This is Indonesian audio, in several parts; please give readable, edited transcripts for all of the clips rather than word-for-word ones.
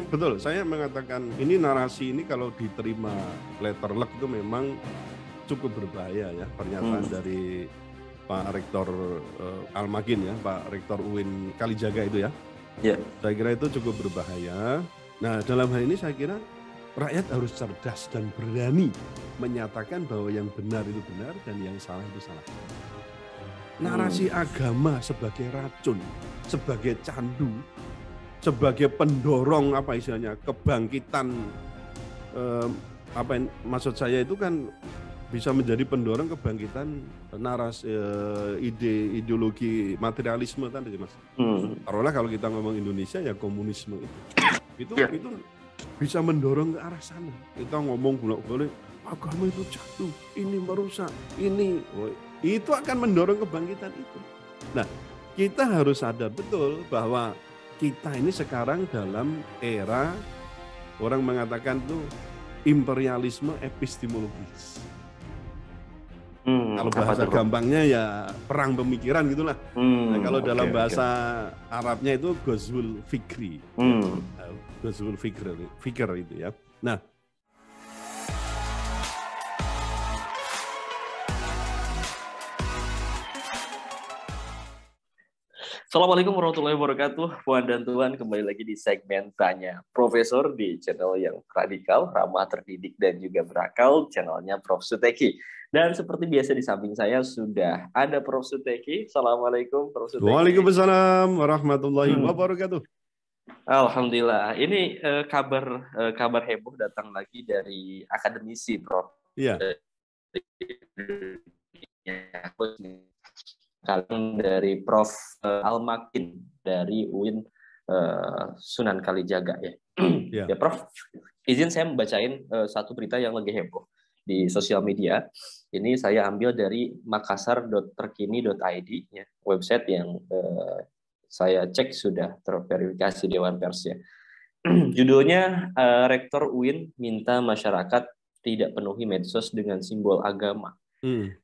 betul. Saya mengatakan ini narasi ini kalau diterima letter luck itu memang cukup berbahaya ya, pernyataan dari Pak Rektor Al-Makin ya, Pak Rektor UIN Kalijaga itu ya. Ya. Saya kira itu cukup berbahaya. Nah, dalam hal ini saya kira rakyat harus cerdas dan berani menyatakan bahwa yang benar itu benar dan yang salah itu salah. Narasi agama sebagai racun, sebagai candu, sebagai pendorong apa istilahnya kebangkitan, maksud saya itu kan bisa menjadi pendorong kebangkitan narasi ideologi materialisme tadi Mas. Taruhlah kalau kita ngomong Indonesia ya komunisme itu bisa mendorong ke arah sana. Kita ngomong bolak-balik agama itu jatuh, ini merusak, ini itu akan mendorong kebangkitan itu. Nah, kita harus sadar betul bahwa kita ini sekarang dalam era orang mengatakan tuh imperialisme epistemologis. Kalau bahasa gampangnya ya perang pemikiran gitulah. Nah, kalau dalam bahasa Arabnya itu ghazwul fikri. Ghazwul fikr itu ya. Nah, Assalamualaikum warahmatullahi wabarakatuh. Puan dan Tuan, kembali lagi di segmen Tanya Profesor di channel yang radikal, ramah, terdidik, dan juga berakal, channelnya Prof. Suteki. Dan seperti biasa di samping saya sudah ada Prof. Suteki. Assalamualaikum Prof. Suteki. Waalaikumsalam warahmatullahi wabarakatuh. Alhamdulillah. Ini kabar heboh datang lagi dari akademisi, Prof. Iya. Kalian dari Prof. Al-Makin dari UIN Sunan Kalijaga ya. Ya Prof, izin saya membacain satu berita yang lagi heboh di sosial media. Ini saya ambil dari makassar.terkini.id ya, website yang saya cek sudah terverifikasi Dewan Pers ya. Judulnya Rektor UIN minta masyarakat tidak penuhi medsos dengan simbol agama.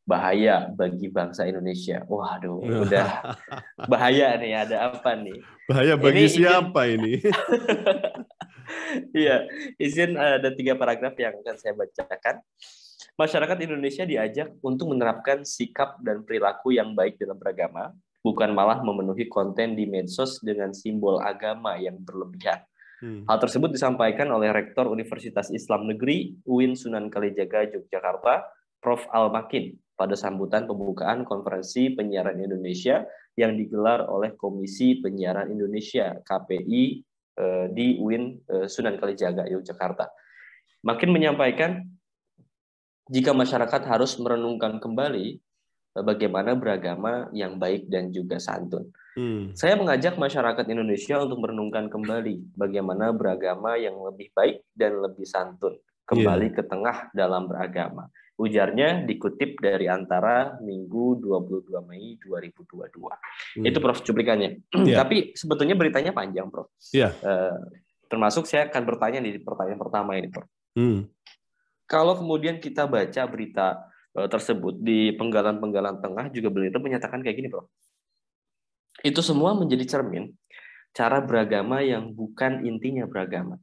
Bahaya bagi bangsa Indonesia. Waduh, udah bahaya nih. Ada apa nih? Bahaya bagi siapa ini? Iya, izin ada 3 paragraf yang akan saya bacakan. Masyarakat Indonesia diajak untuk menerapkan sikap dan perilaku yang baik dalam beragama, bukan malah memenuhi konten di medsos dengan simbol agama yang berlebihan. Hal tersebut disampaikan oleh Rektor Universitas Islam Negeri UIN Sunan Kalijaga Yogyakarta, Prof. Al-Makin pada sambutan pembukaan konferensi penyiaran Indonesia yang digelar oleh Komisi Penyiaran Indonesia (KPI) di UIN Sunan Kalijaga Yogyakarta. Makin menyampaikan jika masyarakat harus merenungkan kembali bagaimana beragama yang baik dan juga santun. Saya mengajak masyarakat Indonesia untuk merenungkan kembali bagaimana beragama yang lebih baik dan lebih santun, kembali ke tengah dalam beragama. Ujarnya dikutip dari Antara Minggu 22 Mei 2022. Itu Prof cuplikannya. Tapi sebetulnya beritanya panjang, Prof. Termasuk saya akan bertanya di pertanyaan pertama ini, Prof. Kalau kemudian kita baca berita tersebut di penggalan-penggalan tengah juga berita menyatakan kayak gini, Prof. Itu semua menjadi cermin cara beragama yang bukan intinya beragama.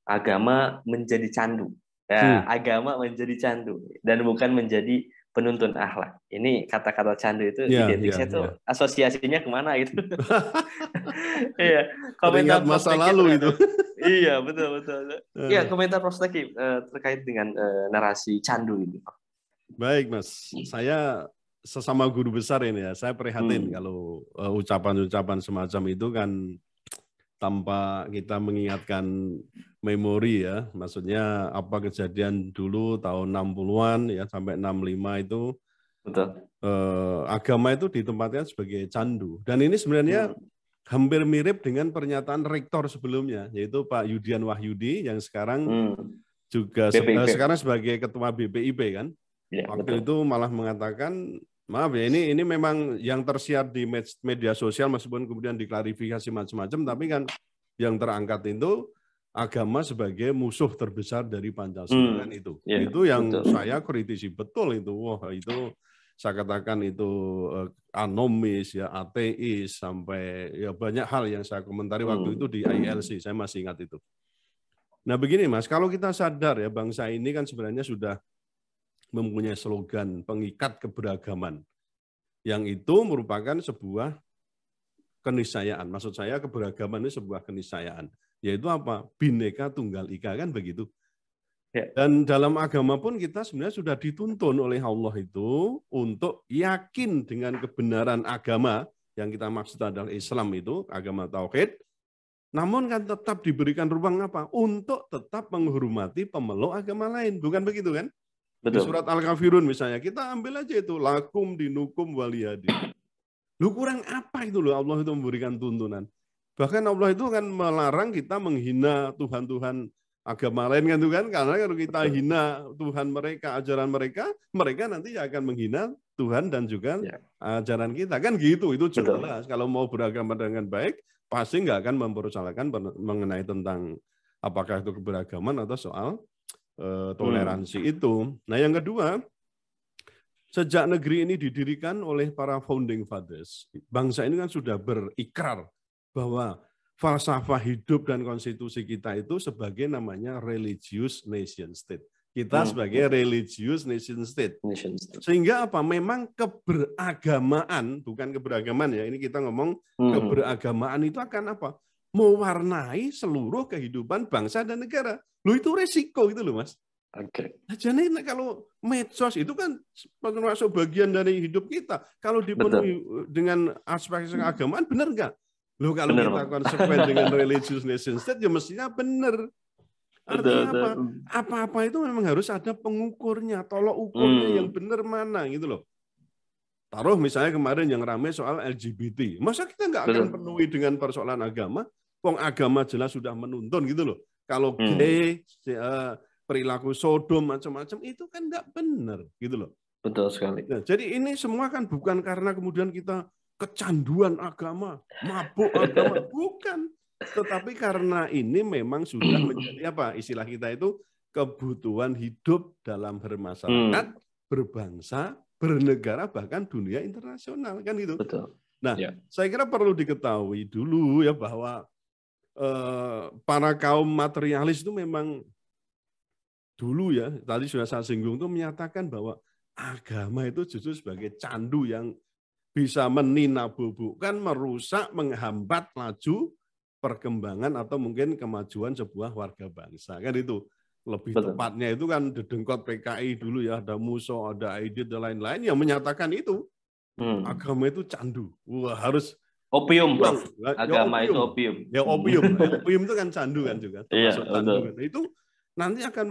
Agama menjadi candu. Ya, agama menjadi candu dan bukan menjadi penuntun akhlak. Ini kata-kata candu itu identiknya tuh asosiasinya kemana gitu. Iya, komentar masa lalu itu. Iya, betul. Iya, komentar Prof. Suteki terkait dengan narasi candu itu. Baik, Mas. Saya sesama guru besar ini ya, saya prihatin kalau ucapan-ucapan semacam itu kan tanpa kita mengingatkan memori ya, maksudnya apa kejadian dulu tahun 60-an ya sampai 65 itu. Betul. Agama itu ditempatkan sebagai candu. Dan ini sebenarnya hampir mirip dengan pernyataan rektor sebelumnya, yaitu Pak Yudian Wahyudi yang sekarang juga sekarang sebagai ketua BPIP kan. Ya, waktu itu malah mengatakan, maaf ya, ini memang yang tersiar di media sosial meskipun kemudian diklarifikasi macam-macam, tapi kan yang terangkat itu agama sebagai musuh terbesar dari Pancasila kan itu. Itu yang saya kritisi betul itu. Wah, itu saya katakan itu anomis ya, ateis, sampai ya banyak hal yang saya komentari waktu itu di ILC, saya masih ingat itu. Nah begini Mas, kalau kita sadar ya bangsa ini kan sebenarnya sudah mempunyai slogan pengikat keberagaman, yang itu merupakan sebuah keniscayaan. Maksud saya keberagaman ini sebuah keniscayaan, yaitu apa? Bhinneka Tunggal Ika, kan begitu. Ya. Dan dalam agama pun kita sebenarnya sudah dituntun oleh Allah itu untuk yakin dengan kebenaran agama, yang kita maksud adalah Islam itu, agama tauhid, namun kan tetap diberikan ruang apa? Untuk tetap menghormati pemeluk agama lain. Bukan begitu kan? Di Betul. surat Al-Kafirun misalnya, kita ambil aja itu, lakum dinukum waliyadi. Lu kurang apa itu loh Allah itu memberikan tuntunan. Bahkan Allah itu kan melarang kita menghina Tuhan-Tuhan agama lain kan, itu kan, karena kalau kita hina Tuhan mereka, ajaran mereka, mereka nanti akan menghina Tuhan dan juga ajaran kita kan gitu. Itu jelas. Kalau mau beragama dengan baik, pasti nggak akan mempersoalkan mengenai tentang apakah itu keberagaman atau soal toleransi itu. Nah yang kedua, sejak negeri ini didirikan oleh para founding fathers, bangsa ini kan sudah berikrar bahwa falsafah hidup dan konstitusi kita itu sebagai namanya religious nation state. Kita sebagai religious nation state. Sehingga apa? Memang keberagamaan, bukan keberagaman ya, ini kita ngomong keberagamaan itu akan apa? Mewarnai seluruh kehidupan bangsa dan negara. Loh itu resiko gitu loh Mas. Oke. Nah, jadi kalau medsos itu kan termasuk bagian dari hidup kita. Kalau dipenuhi dengan aspek keagamaan, benar nggak? Loh kalau kita konsekuen dengan religious nation state, ya mestinya benar. Artinya apa? Apa-apa itu memang harus ada pengukurnya, tolok ukurnya yang benar mana gitu loh. Taruh misalnya kemarin yang ramai soal LGBT. Masa kita nggak akan penuhi dengan persoalan agama? Wong agama jelas sudah menuntun gitu loh. Kalau gay, perilaku sodom macam-macam itu kan nggak benar gitu loh. Betul sekali. Nah, jadi ini semua kan bukan karena kemudian kita kecanduan agama, mabuk agama, bukan. Tetapi karena ini memang sudah menjadi apa istilah kita itu kebutuhan hidup dalam bermasyarakat, berbangsa, bernegara, bahkan dunia internasional kan gitu. Betul. Nah, saya kira perlu diketahui dulu ya bahwa para kaum materialis itu memang dulu ya, tadi sudah saya singgung itu menyatakan bahwa agama itu justru sebagai candu yang bisa meninabobokan, merusak, menghambat laju perkembangan atau mungkin kemajuan sebuah warga bangsa. Kan itu lebih tepatnya itu kan dedengkot PKI dulu ya, ada Muso, ada Aidit dan lain-lain yang menyatakan itu agama itu candu. Wah, harus opium, Prof. Agama itu opium. Ya opium. Opium itu kan candu kan juga. Termasuk candu. Itu nanti akan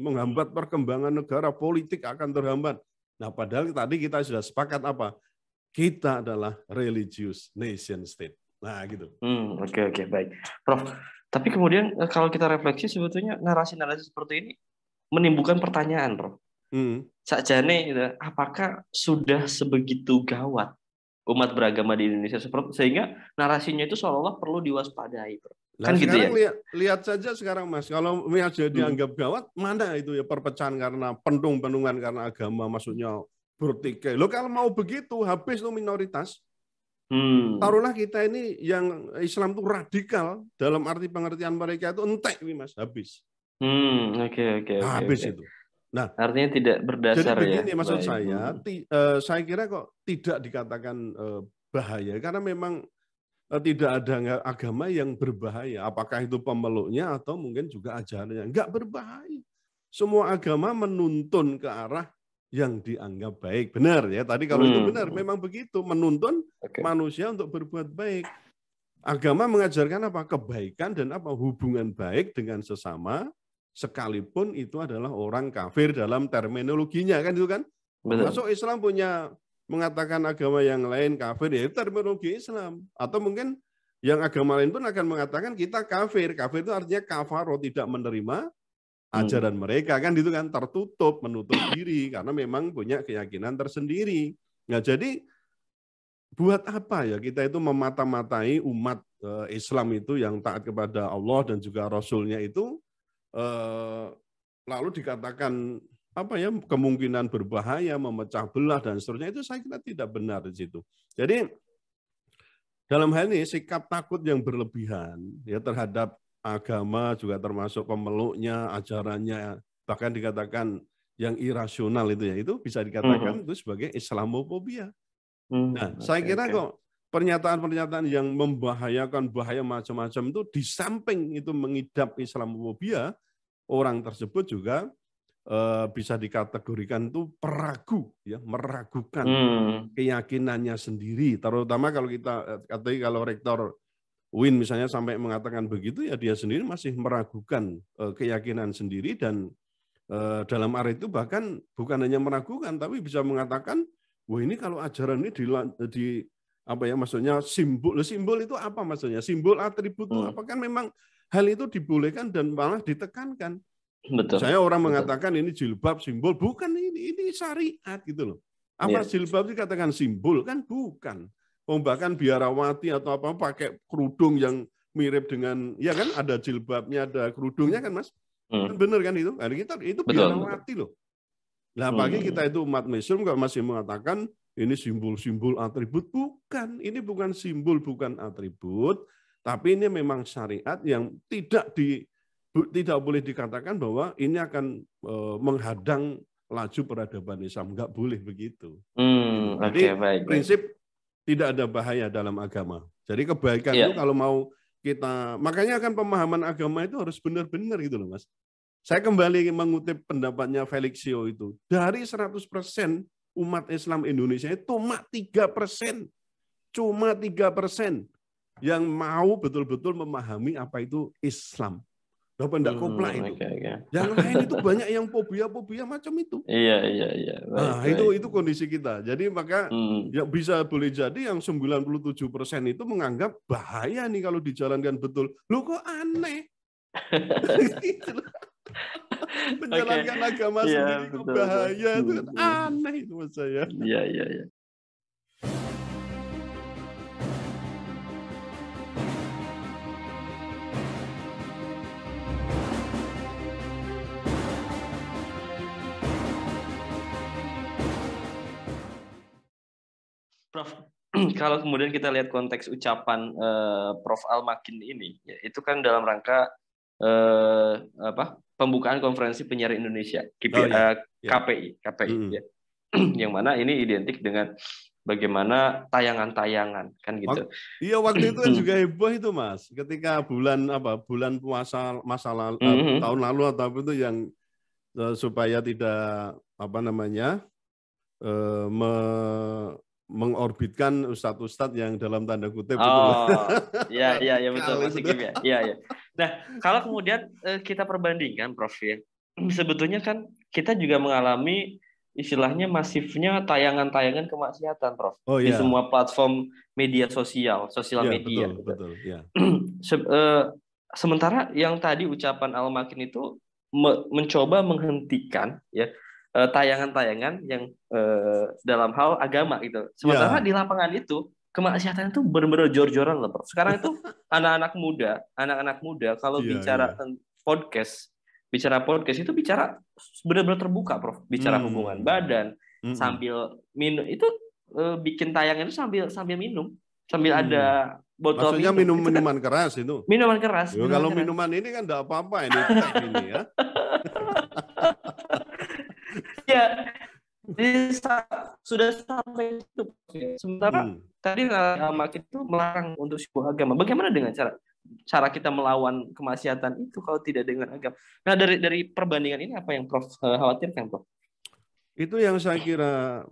menghambat perkembangan negara, politik akan terhambat. Nah, padahal tadi kita sudah sepakat apa? Kita adalah religious nation state. Nah, gitu. Oke, baik. Prof, tapi kemudian kalau kita refleksi sebetulnya narasi-narasi seperti ini menimbulkan pertanyaan, Prof. Sakjane, apakah sudah sebegitu gawat umat beragama di Indonesia sehingga narasinya itu seolah-olah perlu diwaspadai, Prof. Kan gitu ya. Lihat saja sekarang Mas, kalau aja dianggap gawat, mana itu ya perpecahan karena penungan karena agama, maksudnya bertikai. Lo kalau mau begitu habis lo minoritas. Taruhlah kita ini yang Islam itu radikal dalam arti pengertian mereka itu entek nih Mas, habis. Habis itu. Nah, artinya tidak berdasar jadi begini, ya. Maksud saya kira kok tidak dikatakan bahaya karena memang tidak ada agama yang berbahaya. Apakah itu pemeluknya atau mungkin juga ajarannya. Enggak berbahaya. Semua agama menuntun ke arah yang dianggap baik. Benar ya, tadi kalau itu benar, memang begitu. Menuntun manusia untuk berbuat baik. Agama mengajarkan apa? Kebaikan dan apa? Hubungan baik dengan sesama, sekalipun itu adalah orang kafir dalam terminologinya. Kan itu kan? Masuk Islam punya mengatakan agama yang lain kafir, ya itu terminologi Islam. Atau mungkin yang agama lain pun akan mengatakan kita kafir. Kafir itu artinya kafaro, tidak menerima ajaran mereka. Kan itu kan, tertutup, menutup diri, karena memang punya keyakinan tersendiri. Nah jadi buat apa ya kita itu memata-matai umat Islam itu yang taat kepada Allah dan juga Rasulnya itu, lalu dikatakan apa ya kemungkinan berbahaya, memecah belah dan seterusnya, itu saya kira tidak benar di situ. Jadi dalam hal ini sikap takut yang berlebihan ya terhadap agama juga termasuk pemeluknya, ajarannya, bahkan dikatakan yang irasional itu ya, itu bisa dikatakan itu sebagai Islamofobia. Nah, saya kira kok pernyataan-pernyataan yang membahayakan, bahaya macam-macam itu di samping itu mengidap Islamofobia, orang tersebut juga bisa dikategorikan itu peragu, ya, meragukan keyakinannya sendiri. Terutama kalau kita kalau rektor UIN misalnya sampai mengatakan begitu, ya dia sendiri masih meragukan keyakinan sendiri, dan dalam arti itu bahkan bukan hanya meragukan, tapi bisa mengatakan, wah ini kalau ajaran ini di apa ya, maksudnya simbol itu apa maksudnya? Simbol atribut itu apakah memang hal itu dibolehkan dan malah ditekankan? Betul. Saya orang mengatakan ini jilbab simbol, bukan, ini syariat gitu loh. Apa jilbab dikatakan simbol? Kan bukan. Bahkan biarawati atau apa pakai kerudung yang mirip dengan, ya kan, ada jilbabnya, ada kerudungnya kan, Mas? Kan bener kan itu? Itu biarawati loh. Nah, pagi kita itu umat Muslim kalau masih mengatakan ini simbol-simbol atribut, bukan. Ini bukan simbol, bukan atribut, tapi ini memang syariat yang tidak boleh dikatakan bahwa ini akan menghadang laju peradaban Islam. Nggak boleh begitu. Jadi prinsip tidak ada bahaya dalam agama. Jadi kebaikan itu kalau mau kita, makanya kan pemahaman agama itu harus benar-benar gitu loh, Mas. Saya kembali mengutip pendapatnya Felixio itu. Dari 100% umat Islam Indonesia itu cuma 3% yang mau betul-betul memahami apa itu Islam. Pendak kopla itu. Yang lain itu banyak yang fobia macam itu. Iya. Nah, itu kondisi kita. Jadi maka ya bisa boleh jadi yang 97% itu menganggap bahaya nih kalau dijalankan betul. Loh kok aneh? Menjalankan agama sendiri kok bahaya, itu kan aneh itu menurut saya. Iya. Prof, kalau kemudian kita lihat konteks ucapan Prof. Al-Makin ini, ya, itu kan dalam rangka pembukaan konferensi penyiaran Indonesia, KPI, ya. Yang mana ini identik dengan bagaimana tayangan-tayangan, kan gitu. Iya, waktu itu kan juga heboh itu, Mas, ketika bulan puasa tahun lalu atau apa itu yang supaya tidak mengorbitkan ustadz-ustadz yang dalam tanda kutip itu. Iya betul, Mas Kim ya. Iya. Nah, kalau kemudian kita perbandingkan, Prof, ya, sebetulnya kan kita juga mengalami istilahnya masifnya tayangan-tayangan kemaksiatan, Prof, di semua platform media sosial media. Betul, ya. Sementara yang tadi ucapan Al-Makin itu mencoba menghentikan, ya, tayangan-tayangan yang dalam hal agama gitu. Sementara di lapangan itu kemaksiatan itu benar-benar jor-joran loh, Prof. Sekarang itu anak-anak muda kalau bicara podcast itu bicara benar-benar terbuka, Prof. Bicara hubungan badan sambil minum itu, bikin tayangan itu sambil minum, sambil ada botol. Maksudnya minuman keras itu. Minuman keras. Kalau minuman ini kan enggak apa-apa, ini teh ini ya. Ya, sudah sampai itu. Sementara tadi Al-Makin itu melarang untuk sebuah agama. Bagaimana dengan cara kita melawan kemaksiatan itu kalau tidak dengan agama? Nah, dari perbandingan ini apa yang Prof khawatirkan, Prof? Itu yang saya kira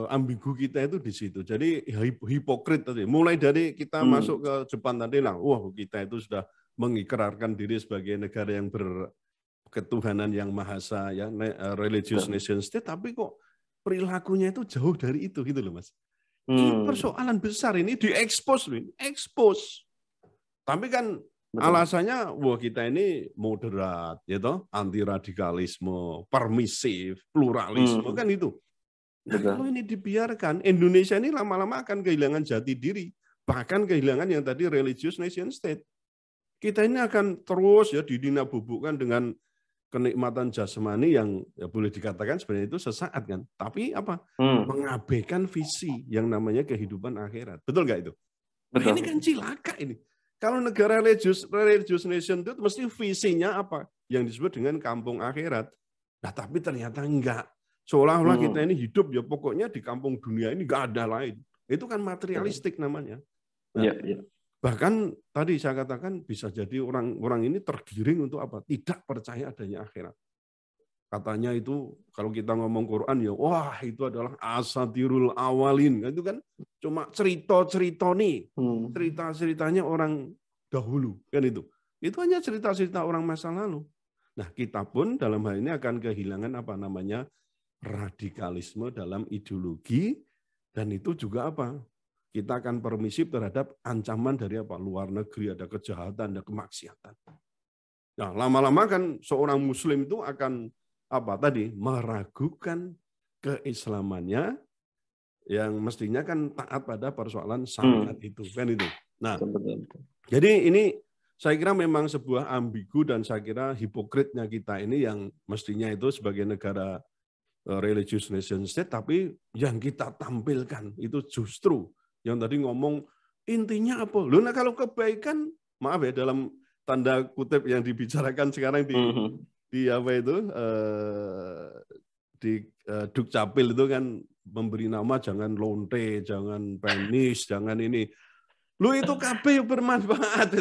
ambigu kita itu di situ. Jadi hipokrit tadi. Mulai dari kita masuk ke Jepang tadi lah, kita itu sudah mengikrarkan diri sebagai negara yang berketuhanan yang mahasa, ya, religious nation state, tapi kok perilakunya itu jauh dari itu gitu loh, Mas. Ini persoalan besar, ini diekspos. Tapi kan alasannya, kita ini moderat, gitu, anti radikalisme, permisif, pluralisme, kan itu. Nah, kalau ini dibiarkan, Indonesia ini lama-lama akan kehilangan jati diri, bahkan kehilangan yang tadi religious nation state. Kita ini akan terus ya didinabubukkan dengan kenikmatan jasmani yang ya boleh dikatakan sebenarnya itu sesaat kan, tapi apa? Mengabaikan visi yang namanya kehidupan akhirat. Betul nggak itu? Betul. Nah, ini kan cilaka ini. Kalau negara religious nation itu mesti visinya apa? Yang disebut dengan kampung akhirat. Nah, tapi ternyata enggak. Seolah-olah kita ini hidup ya pokoknya di kampung dunia ini enggak ada lain. Itu kan materialistik namanya. Nah, bahkan tadi saya katakan bisa jadi orang-orang ini tergiring untuk apa? Tidak percaya adanya akhirat. Katanya itu kalau kita ngomong Quran ya, wah itu adalah asatirul awalin. Itu kan cuma cerita-cerita nih. Cerita-ceritanya orang dahulu. Kan itu. Itu hanya cerita-cerita orang masa lalu. Nah kita pun dalam hal ini akan kehilangan apa namanya radikalisme dalam ideologi. Dan itu juga apa? Kita akan permisif terhadap ancaman dari apa? Luar negeri, ada kejahatan, ada kemaksiatan. Nah lama-lama kan seorang muslim itu akan apa tadi meragukan keislamannya yang mestinya kan taat pada persoalan syariat itu kan itu. Nah, jadi ini saya kira memang sebuah ambigu dan saya kira hipokritnya kita ini yang mestinya itu sebagai negara religious nation state, tapi yang kita tampilkan itu justru yang tadi ngomong intinya apa? Loh, nah kalau kebaikan, maaf ya dalam tanda kutip yang dibicarakan sekarang di apa itu di Dukcapil itu kan memberi nama jangan lonte, jangan penis, jangan ini. Lu itu KB bermanfaat.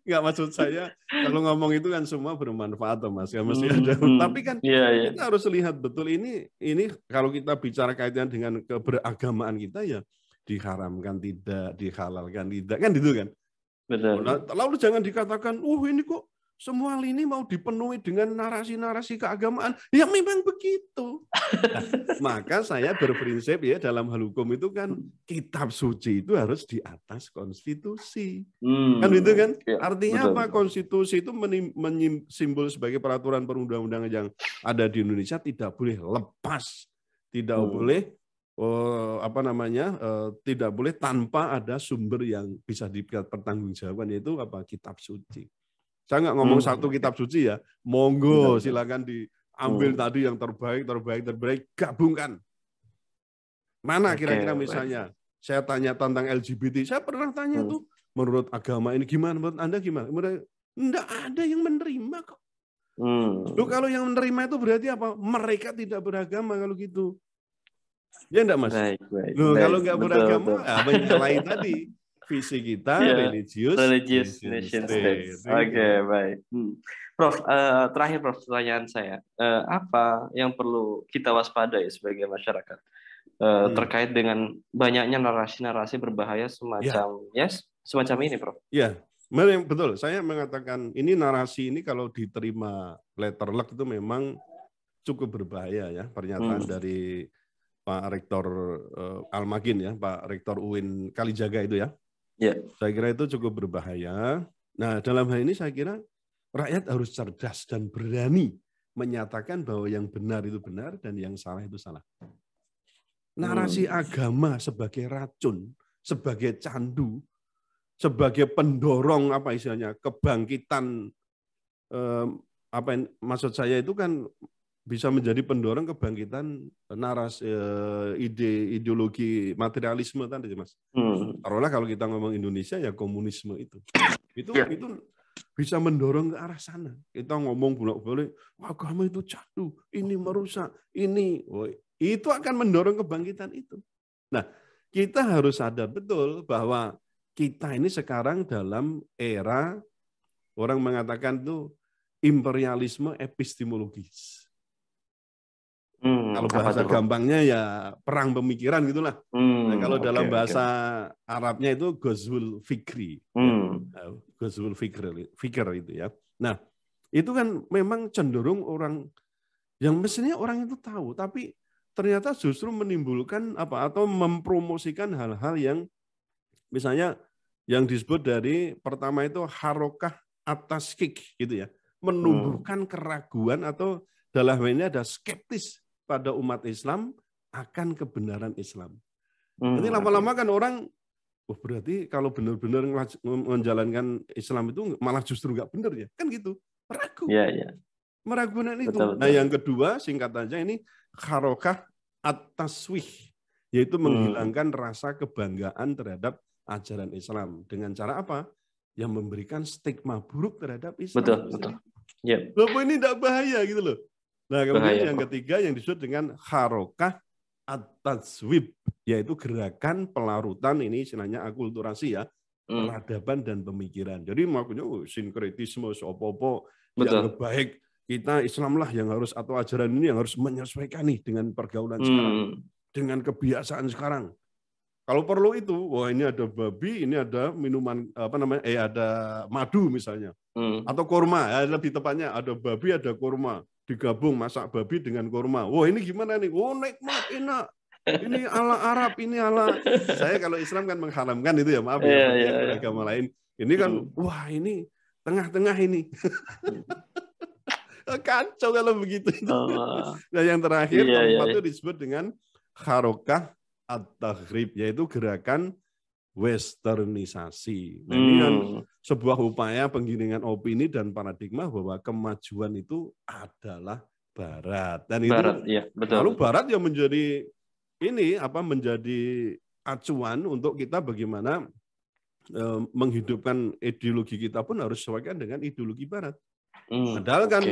Enggak maksud saya kalau ngomong itu kan semua bermanfaat Mas. Ya mesti ada. Tapi kan kita harus lihat betul ini kalau kita bicara kaitan dengan keberagamaan kita ya diharamkan tidak, dihalalkan tidak kan gitu kan. Betul. Nah, lalu jangan dikatakan, ini kok semua lini mau dipenuhi dengan narasi-narasi keagamaan. Ya memang begitu. Nah, maka saya berprinsip ya dalam hal hukum itu kan kitab suci itu harus di atas konstitusi. Kan itu kan? Artinya betul, apa? Konstitusi itu simbol sebagai peraturan perundang-undangan yang ada di Indonesia tidak boleh lepas, tidak boleh tidak boleh tanpa ada sumber yang bisa dipertanggungjawabkan, yaitu apa? Kitab suci. Saya nggak ngomong satu kitab suci ya, monggo silakan diambil tadi yang terbaik, gabungkan. Mana kira-kira misalnya? Saya tanya tentang LGBT, saya pernah tanya tuh, menurut agama ini gimana? Menurut Anda gimana? Enggak ada yang menerima kok. Loh, kalau yang menerima itu berarti apa? Mereka tidak beragama kalau gitu. Ya enggak Mas? Loh, kalau enggak beragama, menyalahi tadi visi kita religious nation state. Oke, baik. Prof, terakhir Prof, pertanyaan saya. Apa yang perlu kita waspadai sebagai masyarakat terkait dengan banyaknya narasi-narasi berbahaya semacam ini, Prof? Ya, betul. Saya mengatakan ini narasi ini kalau diterima letter luck itu memang cukup berbahaya ya. Pernyataan dari Pak Rektor Almagin ya, Pak Rektor UIN Kalijaga itu ya. Saya kira itu cukup berbahaya. Nah, dalam hal ini saya kira rakyat harus cerdas dan berani menyatakan bahwa yang benar itu benar dan yang salah itu salah. Narasi agama sebagai racun, sebagai candu, sebagai pendorong apa istilahnya kebangkitan maksud saya itu kan bisa menjadi pendorong kebangkitan narasi ideologi materialisme tadi Mas. Taruhlah kalau kita ngomong Indonesia ya komunisme itu bisa mendorong ke arah sana. Kita ngomong bolak-balik agama itu jatuh, ini merusak, ini itu akan mendorong kebangkitan itu. Nah, kita harus sadar betul bahwa kita ini sekarang dalam era orang mengatakan itu imperialisme epistemologis. Kalau bahasa gampangnya ya perang pemikiran gitulah. Nah, kalau dalam bahasa Arabnya itu Ghazwul Fikri. Ghazwul Fikr itu ya. Nah, itu kan memang cenderung orang yang mestinya orang itu tahu, tapi ternyata justru menimbulkan atau mempromosikan hal-hal yang misalnya yang disebut dari pertama itu harokah atas kik gitu ya. Menumbuhkan keraguan atau dalam hal ini ada skeptis pada umat Islam akan kebenaran Islam. Jadi lama-lama kan orang, berarti kalau benar-benar menjalankan Islam itu malah justru nggak benar ya, kan gitu, ragu. Meragukan itu. Betul. Nah yang kedua singkat aja ini harokah at-taswih, yaitu menghilangkan rasa kebanggaan terhadap ajaran Islam. Dengan cara apa? Yang memberikan stigma buruk terhadap Islam. Betul. Yep. Loh, ini tidak bahaya gitu loh. Nah, kemudian Bahaya, yang ketiga yang disebut dengan harokah at-tazwib, yaitu gerakan pelarutan, ini istilahnya akulturasi ya, peradaban dan pemikiran. Jadi makanya sinkretisme, sopo-opo, dianggap baik, kita Islam lah yang harus, atau ajaran ini yang harus menyesuaikan nih dengan pergaulan sekarang, dengan kebiasaan sekarang. Kalau perlu itu, wah ini ada babi, ini ada minuman ada madu misalnya, atau kurma, ya, lebih tepatnya ada babi, ada kurma, digabung masak babi dengan kurma. Wah ini gimana nih? Oh nikmat, enak. Ini ala Arab, ini ala. Saya kalau Islam kan mengharamkan itu ya, maaf ya, bagi yang beragama lain. Ini kan, wah ini tengah-tengah ini. Kacau kalau begitu. Nah yang terakhir, keempat itu disebut dengan harokah at-taghrib, yaitu gerakan westernisasi. Nah ini kan sebuah upaya penggiringan opini dan paradigma bahwa kemajuan itu adalah Barat. Dan itu lalu Barat yang menjadi menjadi acuan untuk kita bagaimana menghidupkan ideologi kita pun harus sesuaikan dengan ideologi Barat. Padahal kan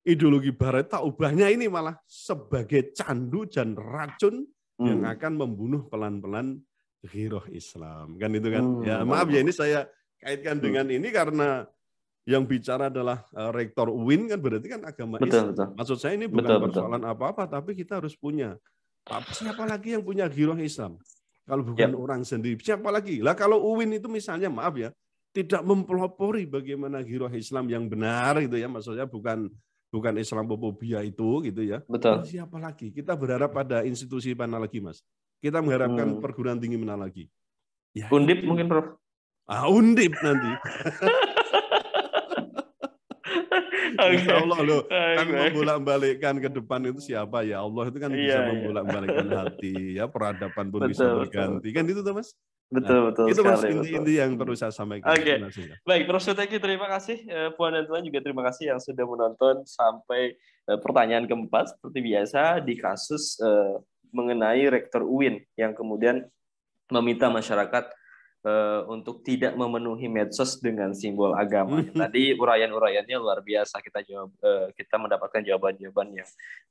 ideologi Barat tak ubahnya ini malah sebagai candu dan racun yang akan membunuh pelan-pelan ghiroh Islam. Kan itu kan. Ya maaf ya, ini saya kaitkan dengan ini karena yang bicara adalah Rektor UIN, kan berarti kan agama Islam. Maksud saya ini bukan persoalan apa-apa, tapi kita harus punya. Siapa lagi yang punya ghiroh Islam? Kalau bukan orang sendiri, siapa lagi? Lah kalau UIN itu misalnya, maaf ya, tidak mempelopori bagaimana ghiroh Islam yang benar gitu ya, maksudnya bukan Islamophobia itu gitu ya. Betul. Siapa lagi? Kita berharap pada institusi mana lagi, Mas? Kita mengharapkan perguruan tinggi mana lagi? Ya, Undip mungkin, Prof. Undip nanti. Insya Allah loh, kan membolak-balikkan ke depan itu siapa ya? Allah itu kan bisa membolak-balikkan hati, ya peradaban pun bisa berganti. Kan itu tuh, Mas? Betul itu Mas inti yang perlu saya sampaikan. Baik, Prof. Suteki, terima kasih. Puan dan Tuan juga terima kasih yang sudah menonton sampai pertanyaan keempat. Seperti biasa di kasus mengenai Rektor UIN yang kemudian meminta masyarakat untuk tidak memenuhi medsos dengan simbol agama. Tadi uraian-uraiannya luar biasa. Kita mendapatkan jawaban-jawaban yang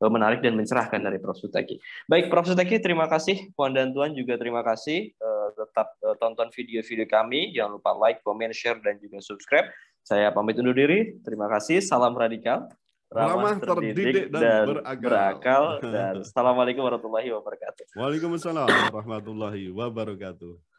menarik dan mencerahkan dari Prof. Suteki. Baik, Prof. Suteki, terima kasih. Puan dan Tuan juga terima kasih. Tetap tonton video-video kami. Jangan lupa like, comment, share, dan juga subscribe. Saya pamit undur diri. Terima kasih. Salam radikal, ramah, terdidik, dan berakal. Dan assalamualaikum warahmatullahi wabarakatuh. Waalaikumsalam warahmatullahi wabarakatuh.